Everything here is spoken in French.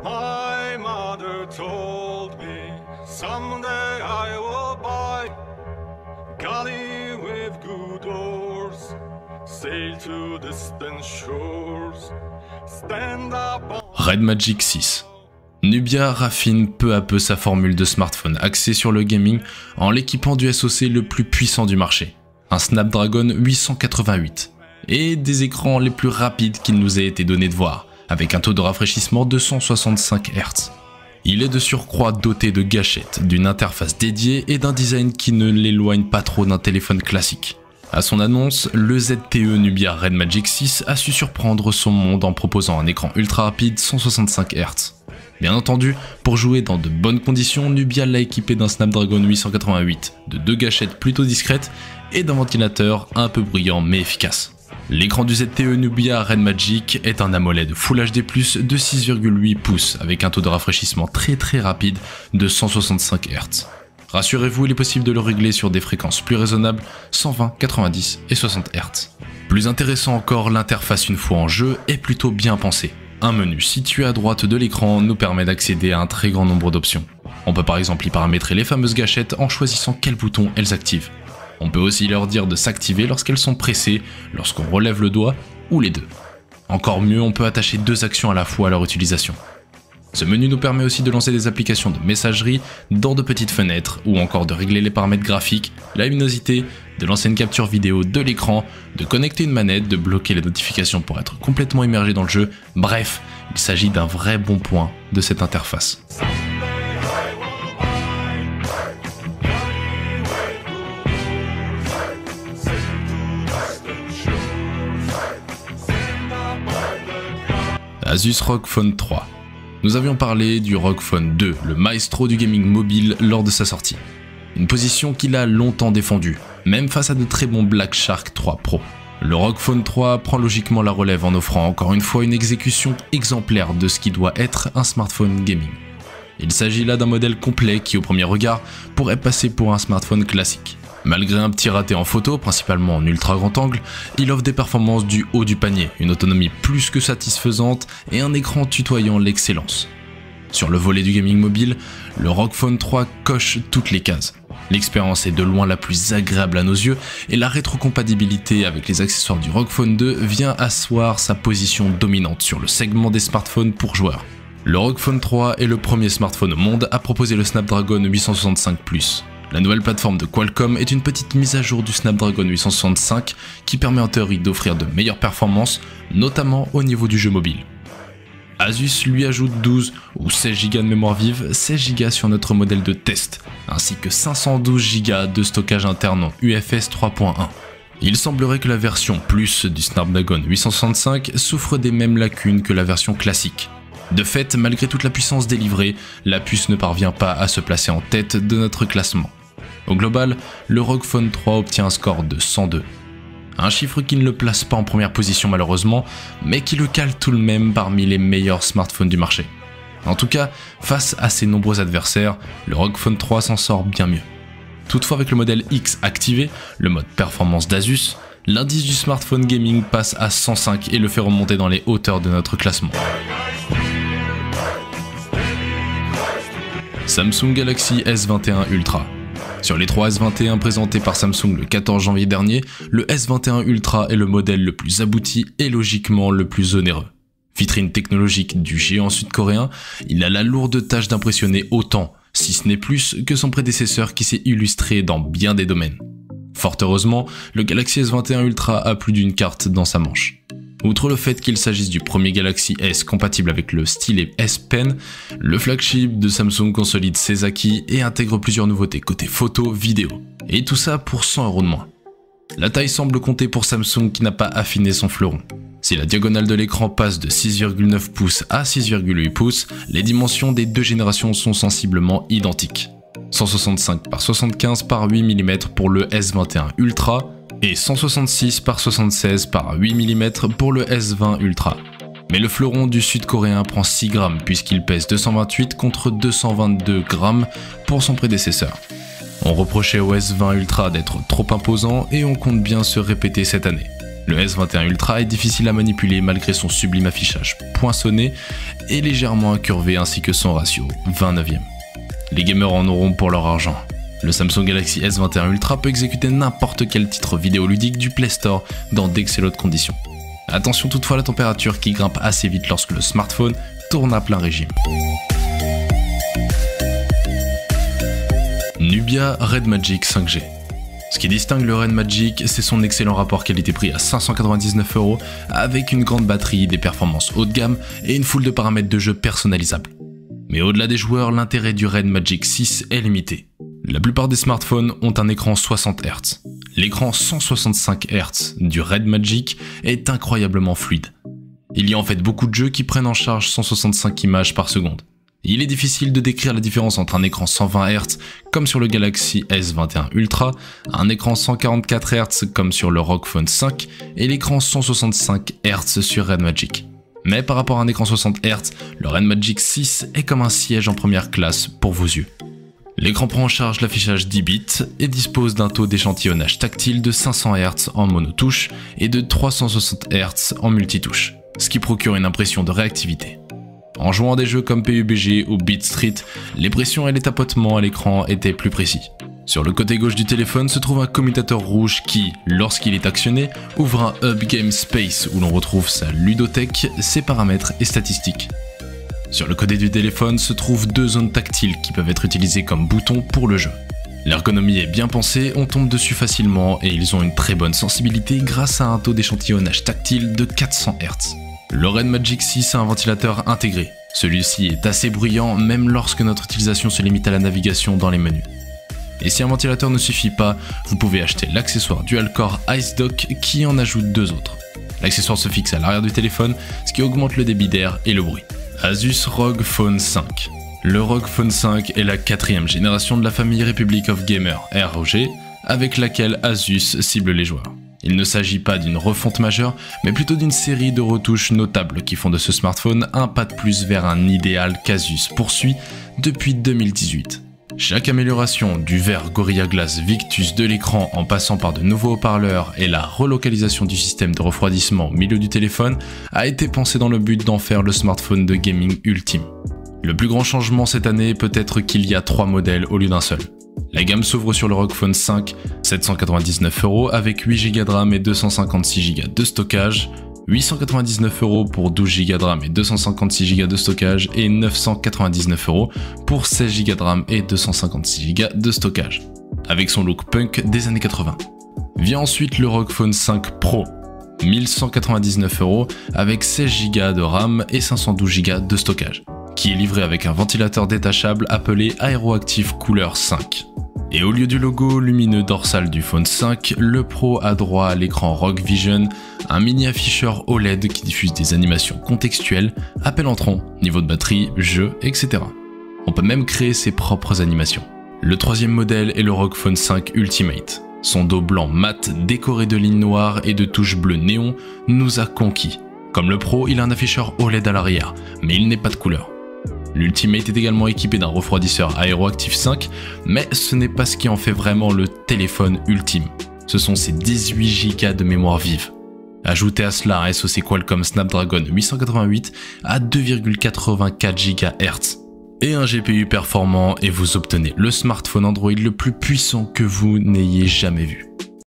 My mother told me someday I will buy galley with good oars, sail to distant shores, stand up on... Red Magic 6. Nubia raffine peu à peu sa formule de smartphone axé sur le gaming en l'équipant du SoC le plus puissant du marché, un Snapdragon 888, et des écrans les plus rapides qu'il nous ait été donné de voir, avec un taux de rafraîchissement de 165 Hz. Il est de surcroît doté de gâchettes, d'une interface dédiée et d'un design qui ne l'éloigne pas trop d'un téléphone classique. À son annonce, le ZTE Nubia Red Magic 6 a su surprendre son monde en proposant un écran ultra rapide 165 Hz. Bien entendu, pour jouer dans de bonnes conditions, Nubia l'a équipé d'un Snapdragon 888, de 2 gâchettes plutôt discrètes et d'un ventilateur un peu bruyant mais efficace. L'écran du ZTE Nubia Red Magic est un AMOLED Full HD+, de 6,8 pouces avec un taux de rafraîchissement très rapide de 165 Hz. Rassurez-vous, il est possible de le régler sur des fréquences plus raisonnables, 120, 90 et 60 Hz. Plus intéressant encore, l'interface une fois en jeu est plutôt bien pensée. Un menu situé à droite de l'écran nous permet d'accéder à un très grand nombre d'options. On peut par exemple y paramétrer les fameuses gâchettes en choisissant quel bouton elles activent. On peut aussi leur dire de s'activer lorsqu'elles sont pressées, lorsqu'on relève le doigt ou les deux. Encore mieux, on peut attacher 2 actions à la fois à leur utilisation. Ce menu nous permet aussi de lancer des applications de messagerie dans de petites fenêtres ou encore de régler les paramètres graphiques, la luminosité, de lancer une capture vidéo de l'écran, de connecter une manette, de bloquer les notifications pour être complètement immergé dans le jeu. Bref, il s'agit d'un vrai bon point de cette interface. Asus ROG Phone 3. Nous avions parlé du ROG Phone 2, le maestro du gaming mobile lors de sa sortie. Une position qu'il a longtemps défendue, même face à de très bons Black Shark 3 Pro. Le ROG Phone 3 prend logiquement la relève en offrant encore une fois une exécution exemplaire de ce qui doit être un smartphone gaming. Il s'agit là d'un modèle complet qui au premier regard pourrait passer pour un smartphone classique. Malgré un petit raté en photo, principalement en ultra grand angle, il offre des performances du haut du panier, une autonomie plus que satisfaisante et un écran tutoyant l'excellence. Sur le volet du gaming mobile, le ROG Phone 3 coche toutes les cases. L'expérience est de loin la plus agréable à nos yeux et la rétrocompatibilité avec les accessoires du ROG Phone 2 vient asseoir sa position dominante sur le segment des smartphones pour joueurs. Le ROG Phone 3 est le premier smartphone au monde à proposer le Snapdragon 865+. La nouvelle plateforme de Qualcomm est une petite mise à jour du Snapdragon 865 qui permet en théorie d'offrir de meilleures performances, notamment au niveau du jeu mobile. Asus lui ajoute 12 ou 16 Go de mémoire vive, 16 Go sur notre modèle de test, ainsi que 512 Go de stockage interne en UFS 3.1. Il semblerait que la version Plus du Snapdragon 865 souffre des mêmes lacunes que la version classique. De fait, malgré toute la puissance délivrée, la puce ne parvient pas à se placer en tête de notre classement. Au global, le ROG Phone 3 obtient un score de 102. Un chiffre qui ne le place pas en première position malheureusement, mais qui le cale tout de même parmi les meilleurs smartphones du marché. En tout cas, face à ses nombreux adversaires, le ROG Phone 3 s'en sort bien mieux. Toutefois, avec le modèle X activé, le mode performance d'Asus, l'indice du smartphone gaming passe à 105 et le fait remonter dans les hauteurs de notre classement. Samsung Galaxy S21 Ultra. Sur les 3 S21 présentés par Samsung le 14 janvier dernier, le S21 Ultra est le modèle le plus abouti et logiquement le plus onéreux. Vitrine technologique du géant sud-coréen, il a la lourde tâche d'impressionner autant, si ce n'est plus, que son prédécesseur qui s'est illustré dans bien des domaines. Fort heureusement, le Galaxy S21 Ultra a plus d'une carte dans sa manche. Outre le fait qu'il s'agisse du premier Galaxy S compatible avec le stylet S Pen, le flagship de Samsung consolide ses acquis et intègre plusieurs nouveautés côté photo, vidéo. Et tout ça pour 100 € de moins. La taille semble compter pour Samsung qui n'a pas affiné son fleuron. Si la diagonale de l'écran passe de 6,9 pouces à 6,8 pouces, les dimensions des deux générations sont sensiblement identiques. 165 par 75 par 8 mm pour le S21 Ultra, et 166 par 76 par 8 mm pour le S20 Ultra. Mais le fleuron du sud-coréen prend 6 grammes puisqu'il pèse 228 contre 222 grammes pour son prédécesseur. On reprochait au S20 Ultra d'être trop imposant et on compte bien se répéter cette année. Le S21 Ultra est difficile à manipuler malgré son sublime affichage poinçonné et légèrement incurvé ainsi que son ratio 20/9. Les gamers en auront pour leur argent. Le Samsung Galaxy S21 Ultra peut exécuter n'importe quel titre vidéoludique du Play Store dans d'excellentes conditions. Attention toutefois à la température qui grimpe assez vite lorsque le smartphone tourne à plein régime. Nubia Red Magic 5G. Ce qui distingue le Red Magic, c'est son excellent rapport qualité-prix à 599 € avec une grande batterie, des performances haut de gamme et une foule de paramètres de jeu personnalisables. Mais au-delà des joueurs, l'intérêt du Red Magic 6 est limité. La plupart des smartphones ont un écran 60 Hz. L'écran 165 Hz du Red Magic est incroyablement fluide. Il y a en fait beaucoup de jeux qui prennent en charge 165 images par seconde. Il est difficile de décrire la différence entre un écran 120 Hz comme sur le Galaxy S21 Ultra, un écran 144 Hz comme sur le ROG Phone 5 et l'écran 165 Hz sur Red Magic. Mais par rapport à un écran 60 Hz, le Red Magic 6 est comme un siège en première classe pour vos yeux. L'écran prend en charge l'affichage 10 bits et dispose d'un taux d'échantillonnage tactile de 500 Hz en monotouche et de 360 Hz en multitouche, ce qui procure une impression de réactivité. En jouant à des jeux comme PUBG ou Beat Street, les pressions et les tapotements à l'écran étaient plus précis. Sur le côté gauche du téléphone se trouve un commutateur rouge qui, lorsqu'il est actionné, ouvre un Hub Game Space où l'on retrouve sa ludothèque, ses paramètres et statistiques. Sur le côté du téléphone se trouvent deux zones tactiles qui peuvent être utilisées comme boutons pour le jeu. L'ergonomie est bien pensée, on tombe dessus facilement et ils ont une très bonne sensibilité grâce à un taux d'échantillonnage tactile de 400 Hz. Le Red Magic 6 a un ventilateur intégré. Celui-ci est assez bruyant même lorsque notre utilisation se limite à la navigation dans les menus. Et si un ventilateur ne suffit pas, vous pouvez acheter l'accessoire dual-core Ice Dock qui en ajoute deux autres. L'accessoire se fixe à l'arrière du téléphone, ce qui augmente le débit d'air et le bruit. Asus ROG Phone 5. Le ROG Phone 5 est la quatrième génération de la famille Republic of Gamers ROG, avec laquelle Asus cible les joueurs. Il ne s'agit pas d'une refonte majeure, mais plutôt d'une série de retouches notables qui font de ce smartphone un pas de plus vers un idéal qu'Asus poursuit depuis 2018. Chaque amélioration, du verre Gorilla Glass Victus de l'écran en passant par de nouveaux haut-parleurs et la relocalisation du système de refroidissement au milieu du téléphone, a été pensée dans le but d'en faire le smartphone de gaming ultime. Le plus grand changement cette année peut être qu'il y a 3 modèles au lieu d'un seul. La gamme s'ouvre sur le ROG Phone 5, 799 € avec 8 Go de RAM et 256 Go de stockage, 899 € pour 12 Go de RAM et 256 Go de stockage et 999 € pour 16 Go de RAM et 256 Go de stockage, avec son look punk des années 80. Vient ensuite le ROG Phone 5 Pro, 1199 € avec 16 Go de RAM et 512 Go de stockage, qui est livré avec un ventilateur détachable appelé Aeroactive Cooler 5. Et au lieu du logo lumineux dorsal du Phone 5, le Pro a droit à l'écran ROG Vision, un mini afficheur OLED qui diffuse des animations contextuelles, appel entrant, niveau de batterie, jeu, etc. On peut même créer ses propres animations. Le troisième modèle est le ROG Phone 5 Ultimate. Son dos blanc mat décoré de lignes noires et de touches bleues néon nous a conquis. Comme le Pro, il a un afficheur OLED à l'arrière, mais il n'est pas de couleur. L'Ultimate est également équipé d'un refroidisseur Aeroactive 5, mais ce n'est pas ce qui en fait vraiment le téléphone ultime. Ce sont ses 18 Go de mémoire vive. Ajoutez à cela un SoC Qualcomm Snapdragon 888 à 2,84 GHz et un GPU performant et vous obtenez le smartphone Android le plus puissant que vous n'ayez jamais vu.